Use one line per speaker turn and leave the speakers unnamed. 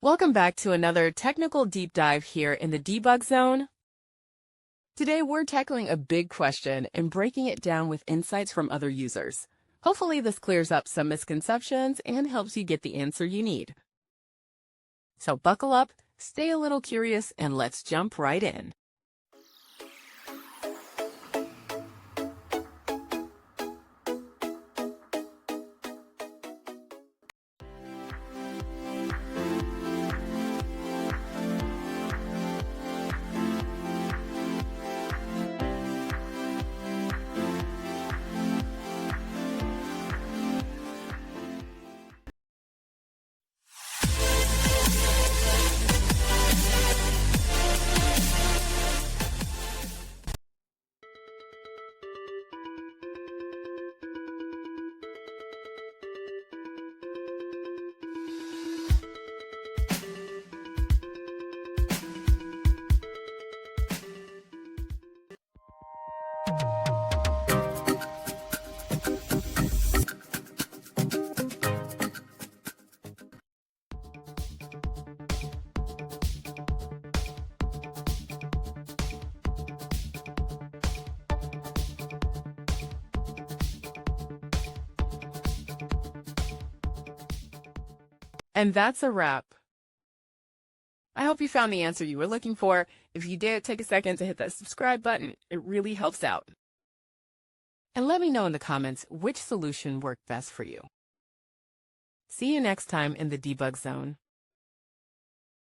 Welcome back to another technical deep dive here in the debug zone. Today we're tackling a big question and breaking it down with insights from other users. Hopefully this clears up some misconceptions and helps you get the answer you need. So buckle up, stay a little curious, and let's jump right in. And that's a wrap. I hope you found the answer you were looking for. If you did, take a second to hit that subscribe button. It really helps out. And let me know in the comments which solution worked best for you. See you next time in the debug zone.